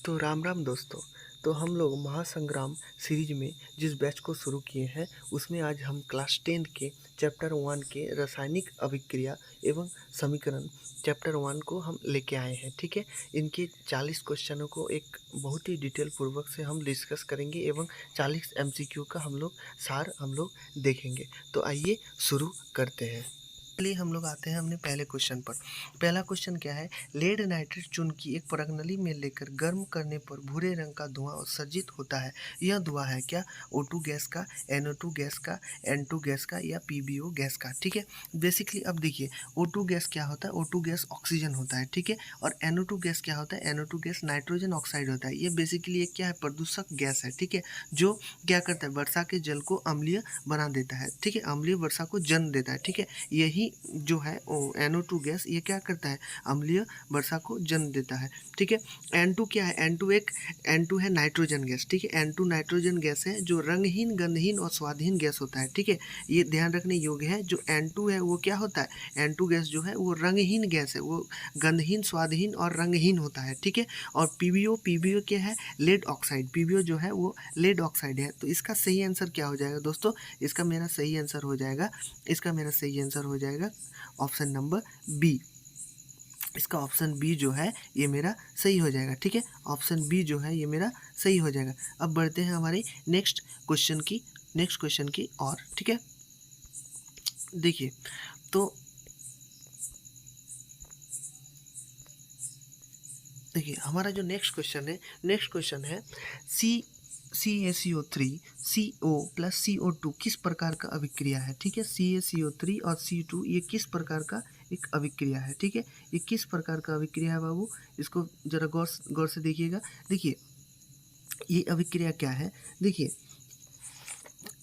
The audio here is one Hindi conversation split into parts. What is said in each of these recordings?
तो राम राम दोस्तों। तो हम लोग महासंग्राम सीरीज में जिस बैच को शुरू किए हैं उसमें आज हम क्लास 10 के चैप्टर 1 के रासायनिक अभिक्रिया एवं समीकरण चैप्टर 1 को हम लेके आए हैं। ठीक है, इनके 40 क्वेश्चनों को एक बहुत ही डिटेल पूर्वक से हम डिस्कस करेंगे एवं 40 एमसीक्यू का हम लोग सार हम लोग देखेंगे। तो आइए शुरू करते हैं। चलिए हम लोग आते हैं अपने पहले क्वेश्चन पर। पहला क्वेश्चन क्या है, लेड नाइट्रेट चून की एक प्रणाली में लेकर गर्म करने पर भूरे रंग का धुआं उत्सर्जित होता है। यह धुआं है क्या O2 गैस का, NO2 गैस का, N2 गैस का या PbO गैस का। ठीक है, बेसिकली अब देखिए O2 गैस क्या होता है, O2 गैस ऑक्सीजन होता है। ठीक है, और NO2 गैस क्या होता है, NO2 गैस नाइट्रोजन ऑक्साइड होता है। ये बेसिकली एक क्या है, प्रदूषक गैस है। ठीक है, जो क्या करता है, वर्षा के जल को अम्लीय बना देता है। ठीक है, अम्लीय वर्षा को जन्म देता है। ठीक है, यही जो है NO2 गैस ये क्या करता है, अम्लीय वर्षा को जन्म देता है। ठीक है, N2 क्या है, N2 है नाइट्रोजन गैस। ठीक है, N2 नाइट्रोजन गैस है जो रंगहीन, गंधहीन और स्वादहीन गैस होता है। ठीक है, ये ध्यान रखने योग्य है। जो N2 है वो क्या होता है, N2 गैस जो है वो रंगहीन गैस है, वो गंधहीन, स्वादहीन और रंगहीन होता है। ठीक है, और PbO क्या है, लेड ऑक्साइड। PbO जो है वो लेड ऑक्साइड है। तो इसका सही आंसर क्या हो जाएगा दोस्तों, इसका मेरा सही आंसर हो जाएगा ऑप्शन नंबर बी। इसका ऑप्शन बी जो है ये मेरा सही हो जाएगा। ठीक है, ऑप्शन बी जो है ये मेरा सही हो जाएगा। अब बढ़ते हैं हमारे नेक्स्ट क्वेश्चन की और। ठीक है, देखिए तो देखिए हमारा जो नेक्स्ट क्वेश्चन है CaCO3 CO प्लस CO2 किस प्रकार का अभिक्रिया है। ठीक है, CaCO3 और C2 ये किस प्रकार का एक अभिक्रिया है। ठीक है, ये किस प्रकार का अभिक्रिया है बाबू, इसको जरा गौर से देखिएगा। देखिए ये अभिक्रिया क्या है, देखिए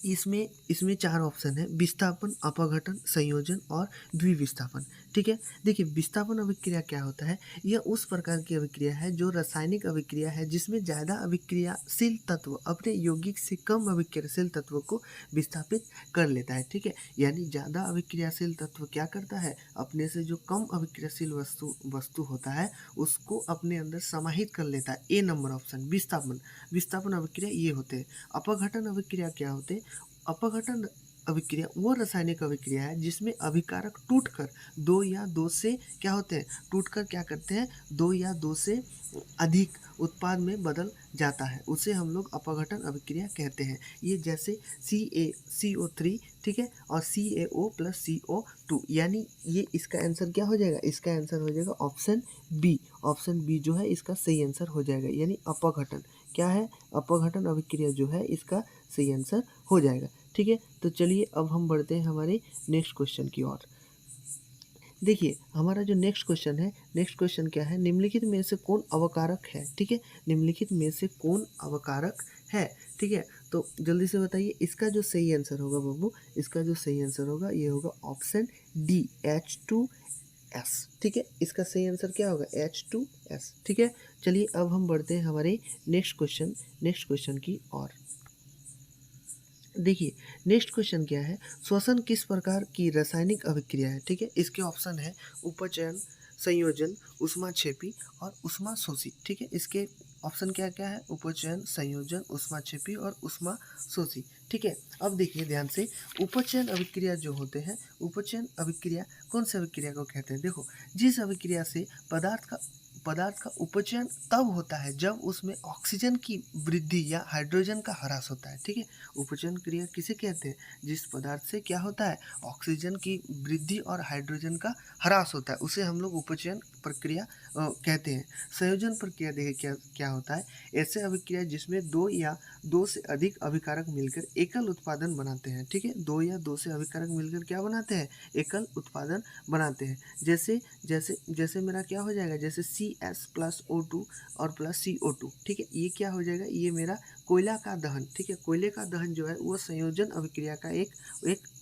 इसमें 4 ऑप्शन है, विस्थापन, अपघटन, संयोजन और द्विविस्थापन। ठीक है, देखिए विस्थापन अभिक्रिया क्या होता है, यह उस प्रकार की अभिक्रिया है जो रासायनिक अभिक्रिया है जिसमें ज़्यादा अभिक्रियाशील तत्व अपने यौगिक से कम अभिक्रियाशील तत्व को विस्थापित कर लेता है। ठीक है, यानी ज़्यादा अभिक्रियाशील तत्व क्या करता है, अपने से जो कम अभिक्रियाशील वस्तु होता है उसको अपने अंदर समाहित कर लेता है। ए नंबर ऑप्शन विस्थापन अभिक्रिया ये होते हैं। अपघटन अभिक्रिया क्या होते हैं, अपघटन अभिक्रिया वो रासायनिक अभिक्रिया है जिसमें अभिकारक टूटकर दो या दो से क्या होते हैं, टूटकर क्या करते हैं, दो या दो से अधिक उत्पाद में बदल जाता है, उसे हम लोग अपघटन अभिक्रिया कहते हैं। ये जैसे CaCO3 ठीक है और CaO प्लस CO2, यानी ये इसका आंसर क्या हो जाएगा, इसका आंसर हो जाएगा ऑप्शन बी जो है इसका सही आंसर हो जाएगा। यानी अपघटन क्या है, अपघटन अभिक्रिया जो है इसका सही आंसर हो जाएगा। ठीक है, तो चलिए अब हम बढ़ते हैं हमारे नेक्स्ट क्वेश्चन की ओर। देखिए हमारा जो नेक्स्ट क्वेश्चन क्या है, निम्नलिखित में से कौन अवकारक है। ठीक है, निम्नलिखित में से कौन अवकारक है। ठीक है, तो जल्दी से बताइए इसका जो सही आंसर होगा बाबू, इसका जो सही आंसर होगा ये होगा ऑप्शन डी H2S। ठीक है, इसका सही आंसर क्या होगा, H2S। ठीक है, चलिए अब हम बढ़ते हैं हमारे नेक्स्ट क्वेश्चन की ओर। देखिए नेक्स्ट क्वेश्चन क्या है, श्वसन किस प्रकार की रासायनिक अभिक्रिया है। ठीक है, इसके ऑप्शन है उपचयन, संयोजन, ऊष्माक्षेपी और ऊष्माशोषी। ठीक है, इसके ऑप्शन क्या क्या है, उपचयन, संयोजन, ऊष्माक्षेपी और ऊष्माशोषी। ठीक है, अब देखिए ध्यान से, उपचयन अभिक्रिया जो होते हैं, उपचयन अभिक्रिया कौन सी अभिक्रिया को कहते हैं, देखो जिस अभिक्रिया से पदार्थ का उपचयन तब होता है जब उसमें ऑक्सीजन की वृद्धि या हाइड्रोजन का ह्रास होता है। ठीक है, उपचयन क्रिया किसे कहते हैं, जिस पदार्थ से क्या होता है, ऑक्सीजन की वृद्धि और हाइड्रोजन का ह्रास होता है उसे हम लोग उपचयन प्रक्रिया कहते हैं। संयोजन प्रक्रिया देखिए क्या क्या होता है, ऐसे अभिक्रिया जिसमें दो या दो से अधिक अभिकारक मिलकर एकल उत्पादन बनाते हैं। ठीक है, दो या दो से अभिकारक मिलकर क्या बनाते हैं, एकल उत्पादन बनाते हैं। जैसे जैसे जैसे मेरा क्या हो जाएगा, जैसे CS प्लस O2 और प्लस CO2। ठीक है, ये क्या हो जाएगा, ये मेरा कोयला का दहन। ठीक है, कोयले का दहन जो है वो संयोजन अभिक्रिया का एक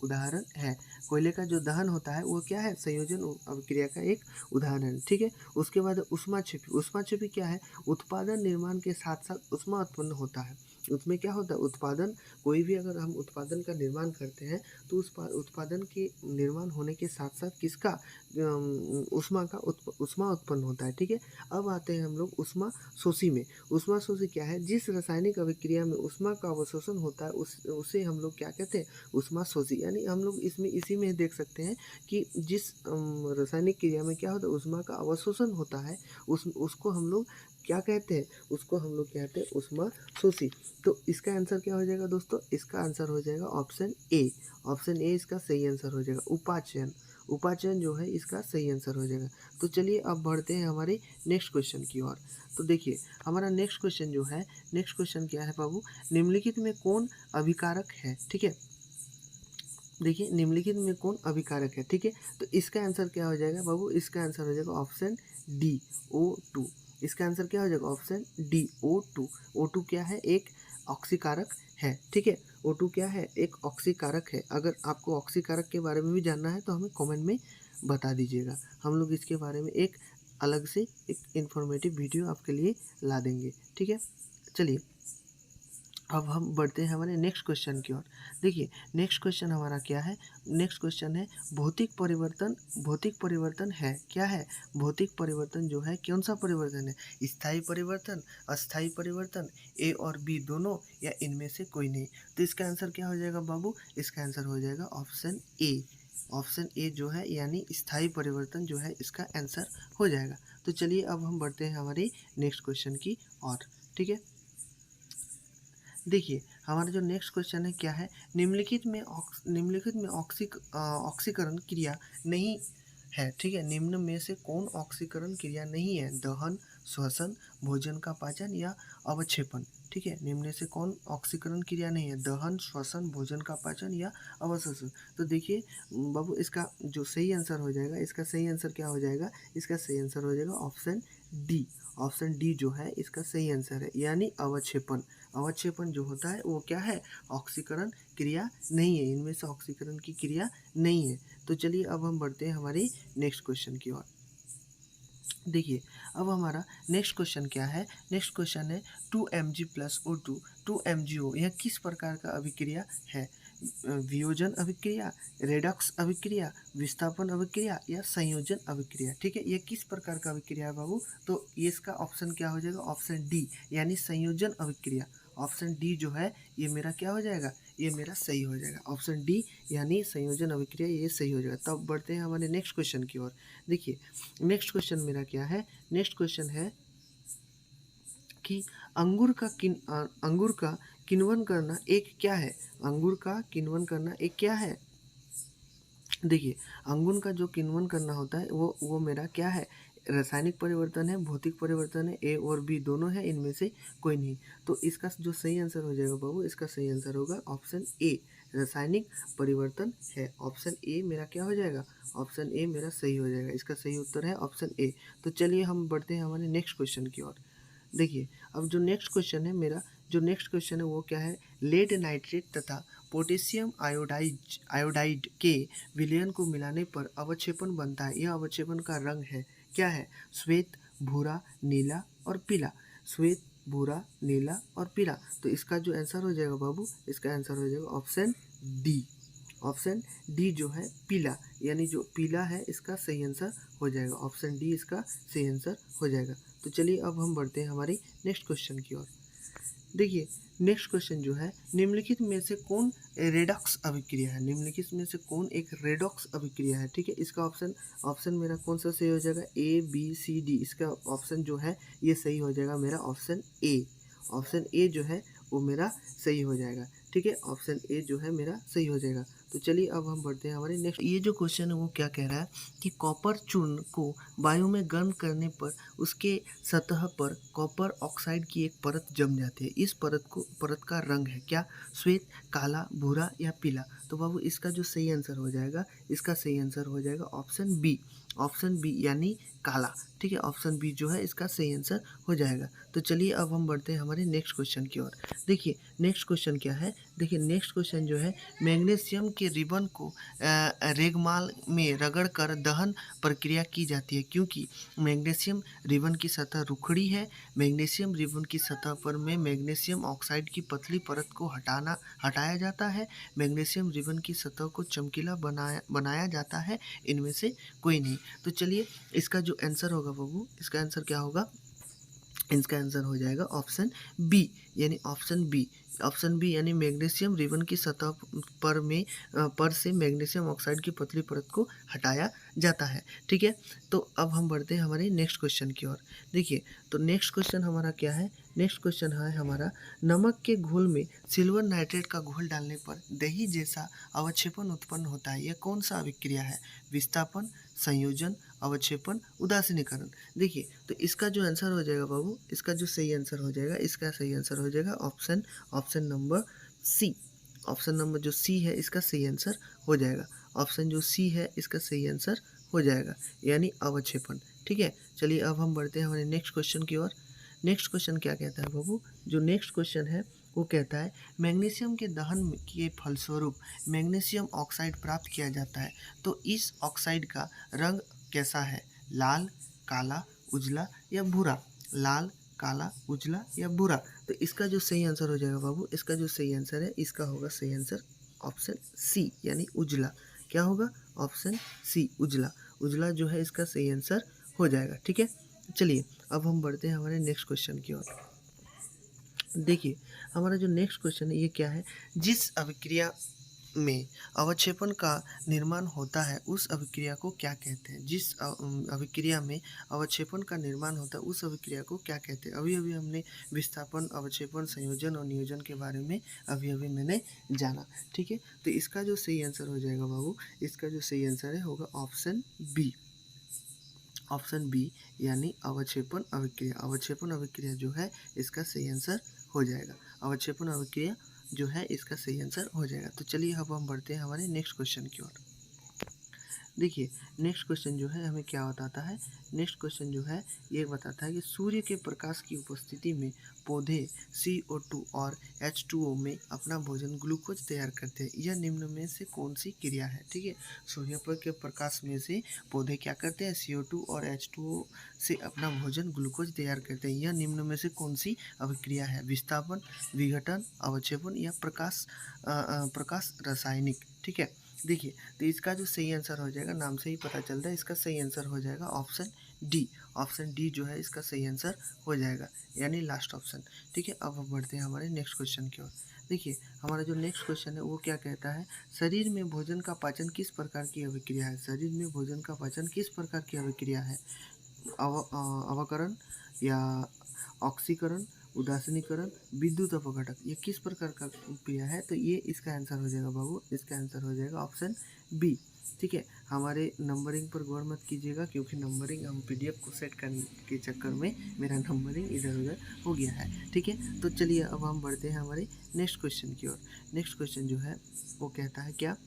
उदाहरण है। कोयले का जो दहन होता है वो क्या है, संयोजन अभिक्रिया का एक उदाहरण है। ठीक है, उसके बाद ऊष्माक्षेपी क्या है, उत्पादन निर्माण के साथ साथ ऊष्मा उत्पन्न होता है। उसमें क्या होता है उत्पादन, कोई भी अगर हम उत्पादन का निर्माण करते हैं तो उस उत्पादन के निर्माण होने के साथ-साथ किसका ऊष्मा उत्पन्न होता है, ठीक है। अब आते हैं हम लोग ऊष्मा शोषी में। ऊष्मा शोषी क्या है? जिस रासायनिक अभिक्रिया में ऊष्मा का अवशोषण होता है उसे हम लोग क्या कहते हैं? ऊष्मा शोषी। यानी हम लोग इसमें इसी में देख सकते हैं कि जिस रासायनिक क्रिया में क्या होता है ऊष्मा का अवशोषण होता है उसको हम लोग क्या कहते हैं? उसको हम लोग कहते हैं ऊष्मा शोषी। तो इसका आंसर क्या हो जाएगा दोस्तों? इसका आंसर हो जाएगा ऑप्शन ए। ऑप्शन ए इसका सही आंसर हो जाएगा। उपाचयन, उपाचयन जो है इसका सही आंसर हो जाएगा। तो चलिए अब बढ़ते हैं हमारे नेक्स्ट क्वेश्चन की ओर। तो देखिए हमारा नेक्स्ट क्वेश्चन जो है, नेक्स्ट क्वेश्चन क्या है बाबू? निम्नलिखित में कौन अभिकारक है? ठीक है, देखिए निम्नलिखित में कौन अभिकारक है? ठीक है, तो इसका आंसर क्या हो जाएगा बाबू? इसका आंसर हो जाएगा ऑप्शन डी, O2। इसका आंसर क्या हो जाएगा? Option D, O2। O2 क्या है? एक ऑक्सीकारक है, ठीक है। O2 क्या है? एक ऑक्सीकारक है। अगर आपको ऑक्सीकारक के बारे में भी जानना है तो हमें कमेंट में बता दीजिएगा। हम लोग इसके बारे में एक अलग से एक इन्फॉर्मेटिव वीडियो आपके लिए ला देंगे, ठीक है। चलिए अब हम बढ़ते हैं हमारे नेक्स्ट क्वेश्चन की ओर। देखिए नेक्स्ट क्वेश्चन हमारा क्या है? नेक्स्ट क्वेश्चन है भौतिक परिवर्तन। भौतिक परिवर्तन है क्या है? भौतिक परिवर्तन जो है कौन सा परिवर्तन है? स्थायी परिवर्तन, अस्थायी परिवर्तन, ए और बी दोनों, या इनमें से कोई नहीं? तो इसका आंसर क्या हो जाएगा बाबू? इसका आंसर हो जाएगा ऑप्शन ए। ऑप्शन ए जो है यानी स्थायी परिवर्तन जो है इसका आंसर हो जाएगा। तो चलिए अब हम बढ़ते हैं हमारे नेक्स्ट क्वेश्चन की ओर, ठीक है। देखिए हमारा जो नेक्स्ट क्वेश्चन है क्या है? निम्नलिखित में ऑक्सीकरण क्रिया नहीं है, ठीक है। निम्न में से कौन ऑक्सीकरण क्रिया नहीं है? दहन, श्वसन, भोजन का पाचन या अवक्षेपण, ठीक है। निम्न से कौन ऑक्सीकरण क्रिया नहीं है? दहन, श्वसन, भोजन का पाचन या अवशोषण। तो देखिए बाबू इसका जो सही आंसर हो जाएगा, इसका सही आंसर क्या हो जाएगा? इसका सही आंसर हो जाएगा ऑप्शन डी। ऑप्शन डी जो है इसका सही आंसर है, यानी अवक्षेपण। अवक्षेपण जो होता है वो क्या है? ऑक्सीकरण क्रिया नहीं है, इनमें से ऑक्सीकरण की क्रिया नहीं है। तो चलिए अब हम बढ़ते हैं हमारे नेक्स्ट क्वेश्चन की ओर। देखिए अब हमारा नेक्स्ट क्वेश्चन क्या है? नेक्स्ट क्वेश्चन है 2Mg+O2 2MgO यह किस प्रकार का अभिक्रिया है? वियोजन अभिक्रिया, रेडॉक्स अभिक्रिया, विस्थापन अभिक्रिया या संयोजन अभिक्रिया, ठीक है। ये किस प्रकार का अभिक्रिया है बाबू? तो ये इसका ऑप्शन क्या हो जाएगा? ऑप्शन डी यानी संयोजन अभिक्रिया। ऑप्शन डी जो है ये मेरा क्या हो जाएगा? ये मेरा सही हो जाएगा। ऑप्शन डी यानी संयोजन अभिक्रिया, ये सही हो जाएगा। तब बढ़ते हैं हमारे नेक्स्ट क्वेश्चन की ओर। देखिए नेक्स्ट क्वेश्चन मेरा क्या है? नेक्स्ट क्वेश्चन है कि अंगूर का किण्वन करना एक क्या है? अंगूर का किण्वन करना एक क्या है? देखिए अंगूर का जो किण्वन करना होता है वो मेरा क्या है? रासायनिक परिवर्तन है, भौतिक परिवर्तन है, ए और बी दोनों है, इनमें से कोई नहीं। तो इसका जो सही आंसर हो जाएगा बाबू, इसका सही आंसर होगा ऑप्शन ए, रासायनिक परिवर्तन है। ऑप्शन ए मेरा क्या हो जाएगा? ऑप्शन ए मेरा सही हो जाएगा। इसका सही उत्तर है ऑप्शन ए। तो चलिए हम बढ़ते हैं हमारे नेक्स्ट क्वेश्चन की ओर। देखिए अब जो नेक्स्ट क्वेश्चन है मेरा, जो नेक्स्ट क्वेश्चन है वो क्या है? लेड नाइट्रेट तथा पोटेशियम आयोडाइड के विलयन को मिलाने पर अवक्षेपण बनता है। यह अवक्षेपण का रंग है क्या है? श्वेत, भूरा, नीला और पीला। श्वेत, भूरा, नीला और पीला। तो इसका जो आंसर हो जाएगा बाबू, इसका आंसर हो जाएगा ऑप्शन डी। ऑप्शन डी जो है पीला, यानी जो पीला है इसका सही आंसर हो जाएगा। ऑप्शन डी इसका सही आंसर हो जाएगा। तो चलिए अब हम बढ़ते हैं हमारी नेक्स्ट क्वेश्चन की ओर। देखिए नेक्स्ट क्वेश्चन जो है निम्नलिखित में से कौन रेडॉक्स अभिक्रिया है? निम्नलिखित में से कौन एक रेडॉक्स अभिक्रिया है? ठीक है, इसका ऑप्शन मेरा कौन सा सही हो जाएगा? A B C D. इसका ऑप्शन जो है ये सही हो जाएगा मेरा ऑप्शन ए। ऑप्शन ए जो है वो मेरा सही हो जाएगा, ठीक है। ऑप्शन ए जो है मेरा सही हो जाएगा। तो चलिए अब हम बढ़ते हैं हमारे नेक्स्ट। ये जो क्वेश्चन है वो क्या कह रहा है कि कॉपर चूर्ण को वायु में गर्म करने पर उसके सतह पर कॉपर ऑक्साइड की एक परत जम जाती है। इस परत का रंग है क्या? श्वेत, काला, भूरा या पीला। तो बाबू इसका जो सही आंसर हो जाएगा, इसका सही आंसर हो जाएगा ऑप्शन बी। ऑप्शन बी यानी काला। ठीक है, ऑप्शन बी जो है इसका सही आंसर हो जाएगा। तो चलिए अब हम बढ़ते हैं हमारे नेक्स्ट क्वेश्चन की ओर। देखिए नेक्स्ट क्वेश्चन क्या है, देखिए नेक्स्ट क्वेश्चन जो है, मैग्नीशियम के रिबन को रेगमाल में रगड़ कर दहन प्रक्रिया की जाती है क्योंकि मैग्नीशियम रिबन की सतह रुखड़ी है। मैग्नीशियम रिबन की सतह पर में मैग्नीशियम ऑक्साइड की पतली परत को हटाया जाता है। मैग्नीशियम रिबन की सतह को चमकीला बनाया जाता है। इनमें से कोई नहीं। तो चलिए इसका जो आंसर होगा बाबू, इसका आंसर क्या होगा, इसका आंसर हो जाएगा ऑप्शन बी यानी ऑप्शन बी। ऑप्शन बी यानी मैग्नीशियम रिबन की सतह पर से मैग्नीशियम ऑक्साइड की पतली परत को हटाया जाता है। ठीक है, तो अब हम बढ़ते हैं हमारे नेक्स्ट क्वेश्चन की ओर। देखिए तो नेक्स्ट क्वेश्चन हमारा क्या है, नेक्स्ट क्वेश्चन है हमारा, नमक के घोल में सिल्वर नाइट्रेट का घोल डालने पर दही जैसा अवक्षेपण उत्पन्न होता है। यह कौन सा अभिक्रिया है, विस्थापन, संयोजन, अवक्षेपण, उदासीनीकरण। देखिए तो इसका जो आंसर हो जाएगा बाबू, इसका जो सही आंसर हो जाएगा, इसका सही आंसर हो जाएगा option number C. Option number जो सी है इसका सही आंसर हो जाएगा। ऑप्शन जो सी है इसका सही आंसर हो जाएगा यानी अवक्षेपण। ठीक है, चलिए अब हम बढ़ते हैं हमारे नेक्स्ट क्वेश्चन की ओर। नेक्स्ट क्वेश्चन क्या कहता है बाबू, जो नेक्स्ट क्वेश्चन है वो कहता है, मैग्नीशियम के दहन के फलस्वरूप मैग्नीशियम ऑक्साइड प्राप्त किया जाता है। तो इस ऑक्साइड का रंग कैसा है, लाल, काला, उजला या भूरा। लाल, काला, उजला या भूरा। तो इसका जो सही आंसर हो जाएगा बाबू, इसका जो सही आंसर है इसका होगा सही आंसर ऑप्शन सी यानी उजला। क्या होगा, ऑप्शन सी उजला। उजला जो है इसका सही आंसर हो जाएगा। ठीक है, चलिए अब हम बढ़ते हैं हमारे नेक्स्ट क्वेश्चन की ओर। देखिए हमारा जो नेक्स्ट क्वेश्चन है ये क्या है, जिस अभिक्रिया में अवक्षेपण का निर्माण होता है उस अभिक्रिया को क्या कहते हैं। जिस अभिक्रिया में अवक्षेपण का निर्माण होता है उस अभिक्रिया को क्या कहते हैं। अभी अभी हमने विस्थापन, अवक्षेपण, संयोजन और नियोजन के बारे में अभी अभी मैंने जाना। ठीक है, तो इसका जो सही आंसर हो जाएगा बाबू, इसका जो सही आंसर है होगा ऑप्शन बी। ऑप्शन बी यानी अवक्षेपण अभिक्रिया। अवक्षेपण अभिक्रिया जो है इसका सही आंसर हो जाएगा। अवक्षेपण अभिक्रिया जो है इसका सही आंसर हो जाएगा। तो चलिए अब हम बढ़ते हैं हमारे नेक्स्ट क्वेश्चन की ओर। देखिए नेक्स्ट क्वेश्चन जो है हमें क्या बताता है, नेक्स्ट क्वेश्चन जो है ये बताता है कि सूर्य के प्रकाश की उपस्थिति में पौधे CO2 और H2O में अपना भोजन ग्लूकोज तैयार करते हैं। यह निम्न में से कौन सी क्रिया है। ठीक है, सूर्य पर के प्रकाश में से पौधे क्या करते हैं, CO2 और H2O से अपना भोजन ग्लूकोज तैयार करते हैं। यह निम्न में से कौन सी अभिक्रिया है, विस्थापन, विघटन, अवक्षेपण या प्रकाश रासायनिक। ठीक है, देखिए तो इसका जो सही आंसर हो जाएगा, नाम से ही पता चल रहा है, इसका सही आंसर हो जाएगा ऑप्शन डी। ऑप्शन डी जो है इसका सही आंसर हो जाएगा यानी लास्ट ऑप्शन। ठीक है, अब हम बढ़ते हैं हमारे नेक्स्ट क्वेश्चन की ओर। देखिए हमारा जो नेक्स्ट क्वेश्चन है वो क्या कहता है, शरीर में भोजन का पाचन किस प्रकार की अभिक्रिया है। शरीर में भोजन का पाचन किस प्रकार की अभिक्रिया है, अवकरण या ऑक्सीकरण, उदासीनीकरण, विद्युत अपघटक। ये किस प्रकार का क्रिया है, तो ये इसका आंसर हो जाएगा बाबू, इसका आंसर हो जाएगा ऑप्शन बी। ठीक है, हमारे नंबरिंग पर गौर मत कीजिएगा क्योंकि नंबरिंग हम PDF को सेट करने के चक्कर में मेरा नंबरिंग इधर उधर हो गया है। ठीक है, तो चलिए अब हम बढ़ते हैं हमारे नेक्स्ट क्वेश्चन की ओर। नेक्स्ट क्वेश्चन जो है वो कहता है क्या,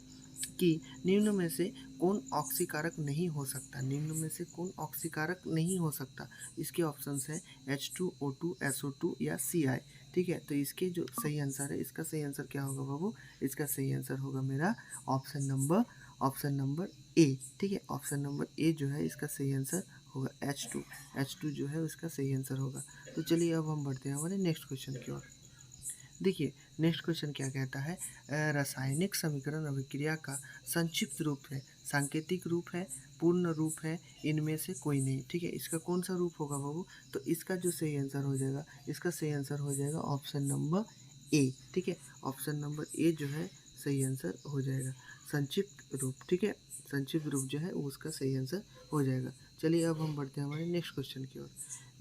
कि निम्न में से कौन ऑक्सीकारक नहीं हो सकता। निम्न में से कौन ऑक्सीकारक नहीं हो सकता। इसके ऑप्शंस है H2O2, SO2 या CI। ठीक है, तो इसके जो सही आंसर है, इसका सही आंसर क्या होगा बाबू, इसका सही आंसर होगा मेरा ऑप्शन नंबर ए। ठीक है, ऑप्शन नंबर ए जो है इसका सही आंसर होगा H2 जो है उसका सही आंसर होगा। तो चलिए अब हम बढ़ते हैं हमारे नेक्स्ट क्वेश्चन की ओर। देखिए नेक्स्ट क्वेश्चन क्या कहता है, रासायनिक समीकरण अभिक्रिया का संक्षिप्त रूप है, सांकेतिक रूप है, पूर्ण रूप है, इनमें से कोई नहीं। ठीक है, इसका कौन सा रूप होगा बाबू, तो इसका जो सही आंसर हो जाएगा, इसका सही आंसर हो जाएगा ऑप्शन नंबर ए। ठीक है, ऑप्शन नंबर ए जो है सही आंसर हो जाएगा, संक्षिप्त रूप। ठीक है, संक्षिप्त रूप जो है वो उसका सही आंसर हो जाएगा। चलिए अब हम बढ़ते हैं हमारे नेक्स्ट क्वेश्चन की ओर।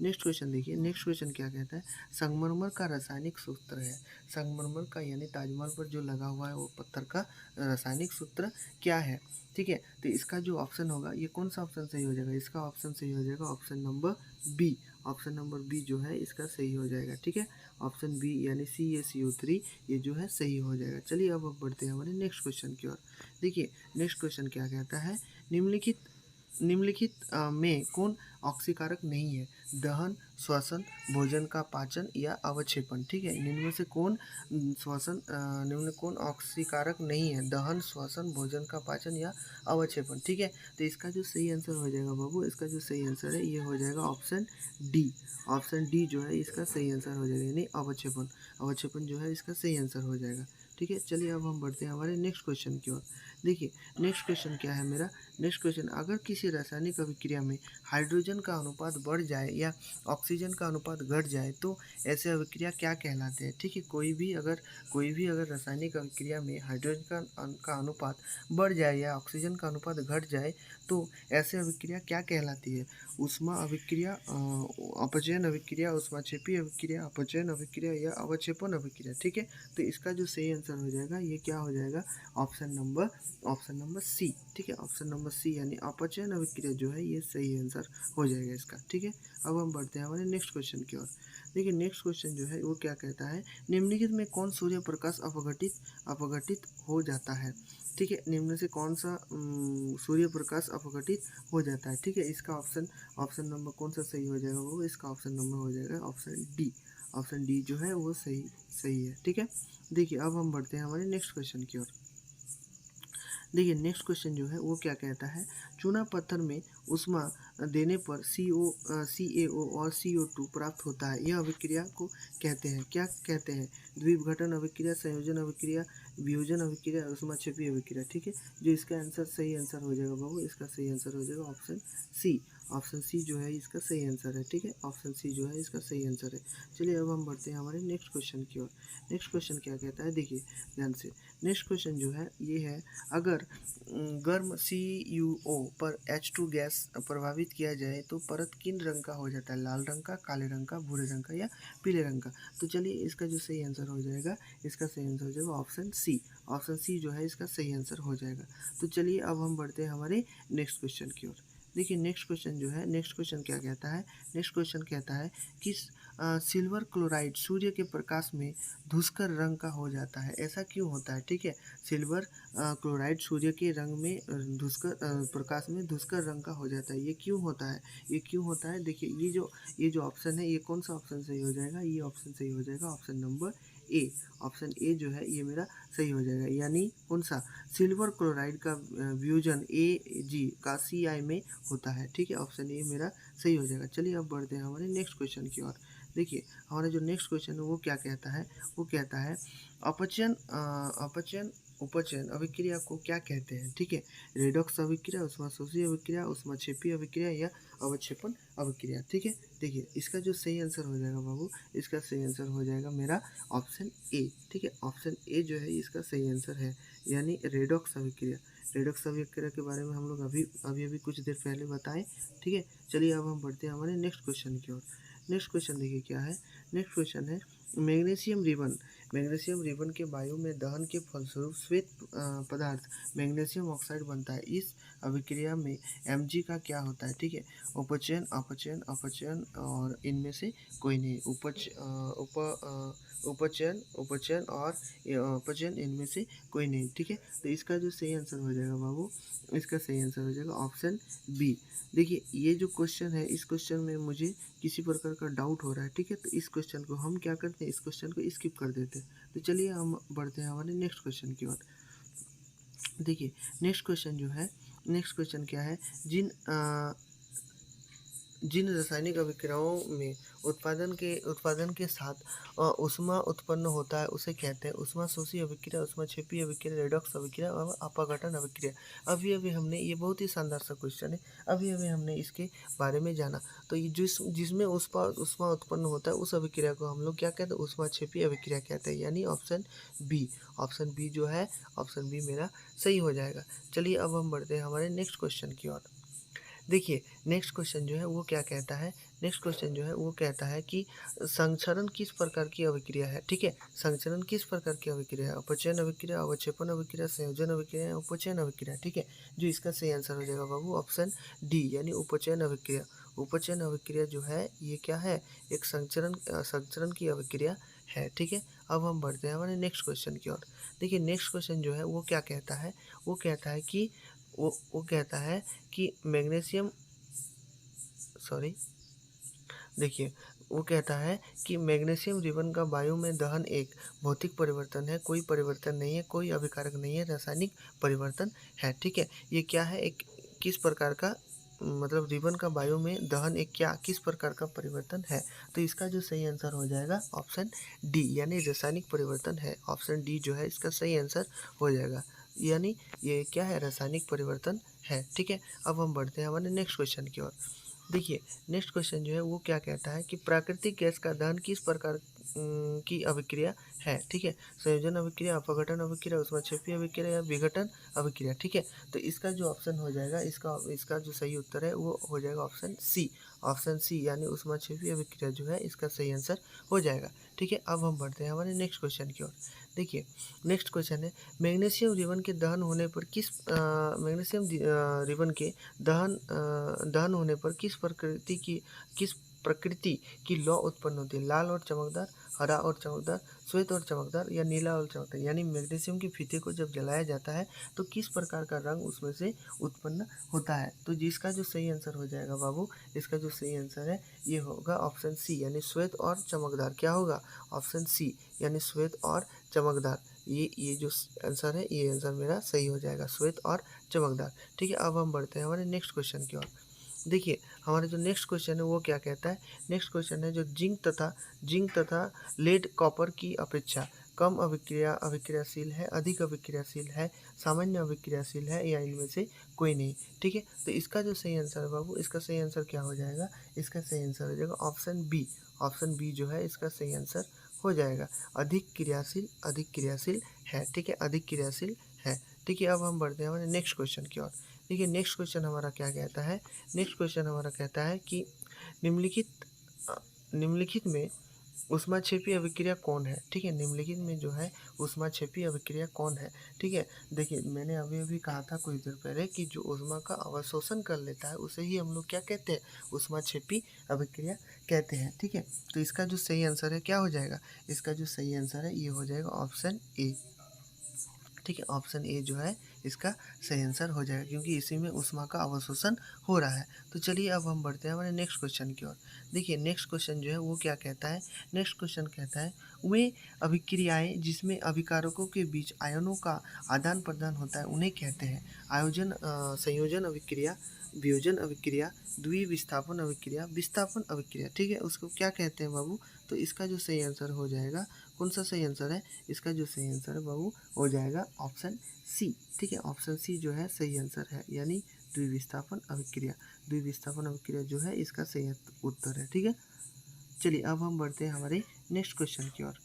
नेक्स्ट क्वेश्चन देखिए, नेक्स्ट क्वेश्चन क्या कहता है, संगमरमर का रासायनिक सूत्र है। संगमरमर का यानी ताजमहल पर जो लगा हुआ है वो पत्थर का रासायनिक सूत्र क्या है। ठीक है, तो इसका जो ऑप्शन होगा ये कौन सा ऑप्शन सही हो जाएगा, इसका ऑप्शन सही हो जाएगा option number B. Option number B जो है इसका सही हो जाएगा। ठीक है, ऑप्शन बी यानी CaCO3 ये जो है सही हो जाएगा। चलिए अब बढ़ते हैं हमारे नेक्स्ट क्वेश्चन की ओर। देखिए नेक्स्ट क्वेश्चन क्या कहता है, निम्नलिखित निम्नलिखित में कौन ऑक्सीकारक नहीं है? दहन, श्वसन, भोजन का पाचन या अवक्षेपण। ठीक है, निम्न में से कौन निम्न में कौन ऑक्सीकारक नहीं है? दहन, श्वसन, भोजन का पाचन या अवक्षेपण। ठीक है, तो इसका जो सही आंसर हो जाएगा बाबू, इसका जो सही आंसर है ये हो जाएगा ऑप्शन डी। ऑप्शन डी जो है इसका सही आंसर हो जाएगा, यानी अवक्षेपण। अवक्षेपण जो है इसका सही आंसर हो जाएगा। ठीक है, चलिए अब हम बढ़ते हैं हमारे नेक्स्ट क्वेश्चन की ओर। देखिए नेक्स्ट क्वेश्चन क्या है मेरा। नेक्स्ट क्वेश्चन, अगर किसी रासायनिक अभिक्रिया में हाइड्रोजन का अनुपात बढ़ जाए या ऑक्सीजन का अनुपात घट जाए तो ऐसे अभिक्रिया क्या कहलाते हैं? ठीक है, कोई भी अगर रासायनिक अभिक्रिया में हाइड्रोजन का अनुपात बढ़ जाए या ऑक्सीजन का अनुपात घट जाए तो ऐसे अभिक्रिया क्या कहलाती है? ऊष्मा अभिक्रिया, अपचयन अभिक्रिया, ऊष्माक्षेपी अभिक्रिया, अपचयन अभिक्रिया या अवक्षेपण अभिक्रिया। ठीक है, तो इसका जो सही आंसर हो जाएगा ये क्या हो जाएगा? Option number C. ठीक है, ऑप्शन नंबर सी यानी अपचयन अभिक्रिया जो है ये सही आंसर हो जाएगा इसका। ठीक है, अब हम बढ़ते हैं हमारे नेक्स्ट क्वेश्चन की ओर। देखिए नेक्स्ट क्वेश्चन जो है वो क्या कहता है, निम्नलिखित में कौन सूर्य प्रकाश अपघटित हो जाता है? ठीक है, निम्न से कौन सा सूर्य प्रकाश अपघटित हो जाता है? ठीक है, इसका ऑप्शन नंबर कौन सा सही हो जाएगा वो, इसका ऑप्शन नंबर हो जाएगा ऑप्शन डी। ऑप्शन डी जो है वो सही सही है। ठीक है, देखिए अब हम बढ़ते हैं हमारे नेक्स्ट क्वेश्चन की ओर। देखिए नेक्स्ट क्वेश्चन जो है वो क्या कहता है, चूना पत्थर में ऊष्मा देने पर CaO और CO2 प्राप्त होता है, यह अभिक्रिया को कहते हैं, क्या कहते हैं? द्विघटन अभिक्रिया, संयोजन अभिक्रिया, वियोजन अभिक्रिया, ऊष्माक्षेपी अभिक्रिया। ठीक है, जो इसका आंसर सही आंसर हो जाएगा बाबू, इसका सही आंसर हो जाएगा ऑप्शन सी। ऑप्शन सी जो है इसका सही आंसर है। ठीक है, ऑप्शन सी जो है इसका सही आंसर है। चलिए अब हम बढ़ते हैं हमारे नेक्स्ट क्वेश्चन की ओर। नेक्स्ट क्वेश्चन क्या कहता है, देखिए ध्यान से। नेक्स्ट क्वेश्चन जो है ये है, अगर गर्म CuO पर H2 गैस प्रभावित किया जाए तो परत किन रंग का हो जाता है? लाल रंग का, काले रंग का, भूरे रंग का या पीले रंग का? तो चलिए इसका जो सही आंसर हो जाएगा, इसका सही आंसर हो जाएगा ऑप्शन सी। ऑप्शन सी जो है इसका सही आंसर हो जाएगा। तो चलिए अब हम बढ़ते हैं हमारे नेक्स्ट क्वेश्चन की ओर। देखिए नेक्स्ट क्वेश्चन जो है, नेक्स्ट क्वेश्चन क्या कहता है, नेक्स्ट क्वेश्चन कहता है कि सिल्वर क्लोराइड सूर्य के प्रकाश में धूसर रंग का हो जाता है, ऐसा क्यों होता है? ठीक है, सिल्वर क्लोराइड सूर्य के रंग में प्रकाश में धूसर रंग का हो जाता है, ये क्यों होता है? ये क्यों होता है? देखिए ये जो ऑप्शन है ये कौन सा ऑप्शन सही हो जाएगा? ये ऑप्शन सही हो जाएगा option number A. Option A जो है ये मेरा सही हो जाएगा, यानी कौन सा? सिल्वर क्लोराइड का वियोजन Ag का Ci में होता है। ठीक है, ऑप्शन ए मेरा सही हो जाएगा। चलिए अब बढ़ते हैं हमारे नेक्स्ट क्वेश्चन की ओर। देखिए हमारा जो नेक्स्ट क्वेश्चन है वो क्या कहता है, वो कहता है अपचयन उपचयन अभिक्रिया को क्या कहते हैं? ठीक है, रेडॉक्स अभिक्रिया, ऊष्माशोषी अभिक्रिया, ऊष्माक्षेपी अभिक्रिया या अवक्षेपण अभिक्रिया। ठीक है, देखिए इसका जो सही आंसर हो जाएगा बाबू, इसका सही आंसर हो जाएगा मेरा ऑप्शन ए। ठीक है, ऑप्शन ए जो है इसका सही आंसर है, यानी रेडॉक्स अभिक्रिया। रेडॉक्स अभिक्रिया के बारे में हम लोग अभी कुछ देर पहले बताएं। ठीक है, चलिए अब हम बढ़ते हैं हमारे नेक्स्ट क्वेश्चन की ओर। नेक्स्ट क्वेश्चन देखिए क्या है। नेक्स्ट क्वेश्चन है, मैग्नीशियम रिबन के वायु में दहन के फलस्वरूप श्वेत पदार्थ मैग्नीशियम ऑक्साइड बनता है, इस अभिक्रिया में Mg का क्या होता है? ठीक है, उपचयन, अपचयन, अपचयन और इनमें से कोई नहीं। उपचयन और अपचयन इनमें से कोई नहीं। ठीक है, तो इसका जो सही आंसर हो जाएगा बाबू, इसका सही आंसर हो जाएगा ऑप्शन बी। देखिए ये जो क्वेश्चन है, इस क्वेश्चन में मुझे किसी प्रकार का डाउट हो रहा है। ठीक है, तो इस क्वेश्चन को हम क्या करते हैं, इस क्वेश्चन को स्किप कर देते हैं। तो चलिए हम बढ़ते हैं हमारे नेक्स्ट क्वेश्चन की ओर। देखिए नेक्स्ट क्वेश्चन जो है, नेक्स्ट क्वेश्चन क्या है, जिन रासायनिक अभिक्रियाओं में उत्पादन के साथ ऊष्मा उत्पन्न होता है उसे कहते हैं ऊष्माशोषी अभिक्रिया, ऊष्माक्षेपी अभिक्रिया, रेडॉक्स अभिक्रिया और अपघटन अभिक्रिया। अभी अभी हमने, ये बहुत ही शानदार सा क्वेश्चन है, अभी अभी हमने इसके बारे में जाना। तो ये जिसमें ऊष्मा उत्पन्न होता है उस अभिक्रिया को हम लोग क्या कहते हैं? ऊष्माक्षेपी अभिक्रिया कहते हैं, यानी ऑप्शन बी। ऑप्शन बी जो है, ऑप्शन बी मेरा सही हो जाएगा। चलिए अब हम बढ़ते हैं हमारे नेक्स्ट क्वेश्चन की ओर। देखिए नेक्स्ट क्वेश्चन जो है वो क्या कहता है, नेक्स्ट क्वेश्चन जो है वो कहता है कि संचरण किस प्रकार की अभिक्रिया है? ठीक है, संचरण किस प्रकार की अभिक्रिया है? अपचयन अभिक्रिया, अवक्षेपण अभिक्रिया, संयोजन अभिक्रिया या उपचयन अभिक्रिया। ठीक है, जो इसका सही आंसर हो जाएगा बाबू ऑप्शन डी, यानी उपचयन अभिक्रिया। उपचयन अभिक्रिया जो है ये क्या है? एक संचरण की अभिक्रिया है। ठीक है, अब हम बढ़ते हैं हमारे नेक्स्ट क्वेश्चन की ओर। देखिए नेक्स्ट क्वेश्चन जो है वो क्या कहता है, वो कहता है कि वो कहता है कि मैग्नीशियम, सॉरी, देखिए, वो कहता है कि मैग्नीशियम रिबन का वायु में दहन एक भौतिक परिवर्तन है, कोई परिवर्तन नहीं है, कोई अभिकारक नहीं है, रासायनिक परिवर्तन है। ठीक है, ये क्या है, एक किस प्रकार का, मतलब रिबन का वायु में दहन एक क्या किस प्रकार का परिवर्तन है। तो इसका जो सही आंसर हो जाएगा ऑप्शन डी, यानी रासायनिक परिवर्तन है। ऑप्शन डी जो है इसका सही आंसर हो जाएगा, यानी ये क्या है, रासायनिक परिवर्तन है। ठीक है, अब हम बढ़ते हैं हमारे नेक्स्ट क्वेश्चन की ओर। देखिए, नेक्स्ट क्वेश्चन जो है वो क्या कहता है कि प्राकृतिक गैस का दहन किस प्रकार की अभिक्रिया है। ठीक है, संयोजन अभिक्रिया, अपघटन अभिक्रिया, ऊष्माक्षेपी अभिक्रिया या विघटन अभिक्रिया। ठीक है, तो इसका जो ऑप्शन हो जाएगा, इसका इसका जो सही उत्तर है वो हो जाएगा ऑप्शन सी। ऑप्शन सी यानी ऊष्माक्षेपी अभिक्रिया जो है इसका सही आंसर हो जाएगा। ठीक है, अब हम बढ़ते हैं हमारे नेक्स्ट क्वेश्चन की ओर। देखिए, नेक्स्ट क्वेश्चन है, मैग्नीशियम रिबन के दहन होने पर मैग्नीशियम रिबन के दहन होने पर किस प्रकृति की लौ उत्पन्न होती है। लाल और चमकदार, हरा और चमकदार, श्वेत और चमकदार या नीला और चमकदार। यानी मैग्नीशियम के फीते को जब जलाया जाता है तो किस प्रकार का रंग उसमें से उत्पन्न होता है। तो जिसका जो सही आंसर हो जाएगा बाबू, इसका जो सही आंसर है ये होगा ऑप्शन सी, यानी श्वेत और चमकदार। क्या होगा, ऑप्शन सी यानी श्वेत और चमकदार। ये जो आंसर है ये आंसर मेरा सही हो जाएगा, श्वेत और चमकदार। ठीक है, अब हम बढ़ते हैं हमारे नेक्स्ट क्वेश्चन की ओर। देखिए, हमारा जो नेक्स्ट क्वेश्चन है वो क्या कहता है। नेक्स्ट क्वेश्चन है जो जिंक तथा लेड कॉपर की अपेक्षा कम अभिक्रियाशील है, अधिक अभिक्रियाशील है, सामान्य अभिक्रियाशील है या इनमें से कोई नहीं। ठीक है, तो इसका जो सही आंसर है बाबू, इसका सही आंसर क्या हो जाएगा, इसका सही आंसर हो जाएगा ऑप्शन बी। ऑप्शन बी जो है इसका सही आंसर हो जाएगा, अधिक क्रियाशील है। ठीक है, अधिक क्रियाशील है। ठीक है, अब हम बढ़ते हैं हमारे नेक्स्ट क्वेश्चन की ओर। देखिए, नेक्स्ट क्वेश्चन हमारा क्या कहता है। नेक्स्ट क्वेश्चन हमारा कहता है कि निम्नलिखित निम्नलिखित में ऊष्माक्षेपी अभिक्रिया कौन है। ठीक है, निम्नलिखित में जो है ऊष्माक्षेपी अभिक्रिया कौन है। ठीक है, देखिए, मैंने अभी अभी कहा था कुछ देर पहले कि जो ऊष्मा का अवशोषण कर लेता है उसे ही हम लोग क्या कहते हैं, ऊष्माक्षेपी अभिक्रिया कहते हैं। ठीक है, तो इसका जो सही आंसर है क्या हो जाएगा, इसका जो सही आंसर है ये हो जाएगा ऑप्शन ए। ठीक है, ऑप्शन ए जो है इसका सही आंसर हो जाएगा, क्योंकि इसी में ऊष्मा का अवशोषण हो रहा है। तो चलिए अब हम बढ़ते हैं हमारे नेक्स्ट क्वेश्चन की ओर। देखिए, नेक्स्ट क्वेश्चन जो है वो क्या कहता है। नेक्स्ट क्वेश्चन कहता है, वे अभिक्रियाएं जिसमें अभिकारकों के बीच आयनों का आदान प्रदान होता है उन्हें कहते हैं संयोजन अभिक्रिया, वियोजन अभिक्रिया, द्विविस्थापन अभिक्रिया, विस्थापन अभिक्रिया। ठीक है, उसको क्या कहते हैं बाबू। तो इसका जो सही आंसर हो जाएगा, कौन सा सही आंसर है, इसका जो सही आंसर है बाबू हो जाएगा ऑप्शन सी। ठीक है, ऑप्शन सी जो है सही आंसर है, यानी द्विविस्थापन अभिक्रिया। द्विविस्थापन अभिक्रिया जो है इसका सही उत्तर है। ठीक है, चलिए अब हम बढ़ते हैं हमारे नेक्स्ट क्वेश्चन की ओर।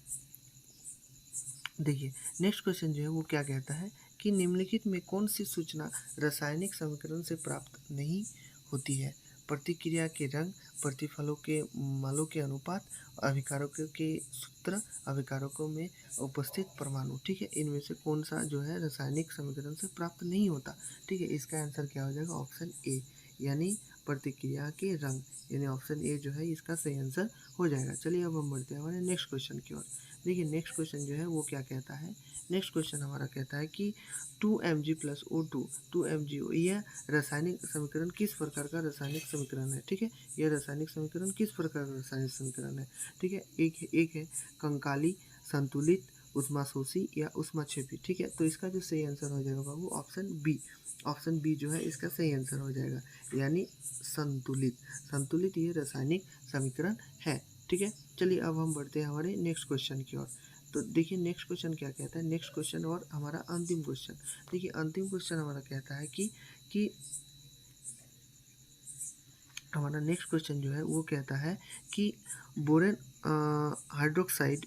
देखिए, नेक्स्ट क्वेश्चन जो है वो क्या कहता है कि निम्नलिखित में कौन सी सूचना रासायनिक समीकरण से प्राप्त नहीं होती है। प्रतिक्रिया के रंग, प्रतिफलों के मालों के अनुपात, अभिकारकों के सूत्र, अभिकारकों में उपस्थित परमाणु। ठीक है, इनमें से कौन सा जो है रासायनिक समीकरण से प्राप्त नहीं होता। ठीक है, इसका आंसर क्या हो जाएगा, ऑप्शन ए, यानी प्रतिक्रिया के रंग, यानी ऑप्शन ए जो है इसका सही आंसर हो जाएगा। चलिए अब हम बढ़ते हैं हमारे नेक्स्ट क्वेश्चन की ओर। देखिए, नेक्स्ट क्वेश्चन जो है वो क्या कहता है। नेक्स्ट क्वेश्चन हमारा कहता है कि 2Mg + O2 2MgO यह रासायनिक समीकरण किस प्रकार का रासायनिक समीकरण है। ठीक है, यह रासायनिक समीकरण किस प्रकार का रासायनिक समीकरण है। ठीक है, एक है कंकाली, संतुलित, ऊष्माशोषी या ऊष्माक्षेपी। ठीक है, तो इसका जो सही आंसर हो जाएगा बाबू ऑप्शन बी। ऑप्शन बी जो है इसका सही आंसर हो जाएगा, यानी संतुलित। संतुलित ये रासायनिक समीकरण है। ठीक है, चलिए अब हम बढ़ते हैं हमारे नेक्स्ट क्वेश्चन की ओर। तो देखिए, नेक्स्ट क्वेश्चन क्या कहता है। नेक्स्ट क्वेश्चन और हमारा अंतिम क्वेश्चन। देखिए, अंतिम क्वेश्चन हमारा कहता है कि हमारा नेक्स्ट क्वेश्चन जो है वो कहता है कि बोरेन हाइड्रोक्साइड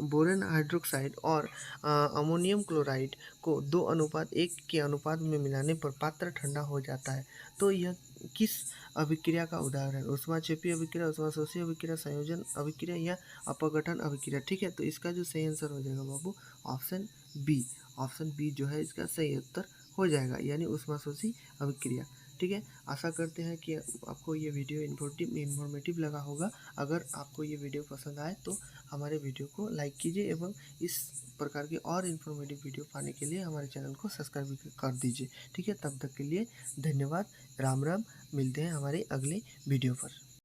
बोरेन हाइड्रोक्साइड और अमोनियम क्लोराइड को 2:1 के अनुपात में मिलाने पर पात्र ठंडा हो जाता है। तो यह किस अभिक्रिया का उदाहरण है। ऊष्माक्षेपी अभिक्रिया, ऊष्माशोषी अभिक्रिया, संयोजन अभिक्रिया या अपघटन अभिक्रिया। ठीक है, तो इसका जो सही आंसर हो जाएगा बाबू ऑप्शन बी। ऑप्शन बी जो है इसका सही उत्तर हो जाएगा, यानी ऊष्माशोषी अभिक्रिया। ठीक है, आशा करते हैं कि आपको ये वीडियो इन्फॉर्मेटिव लगा होगा। अगर आपको ये वीडियो पसंद आए तो हमारे वीडियो को लाइक कीजिए एवं इस प्रकार के और इन्फॉर्मेटिव वीडियो पाने के लिए हमारे चैनल को सब्सक्राइब कर दीजिए। ठीक है, तब तक के लिए धन्यवाद। राम राम। मिलते हैं हमारे अगले वीडियो पर।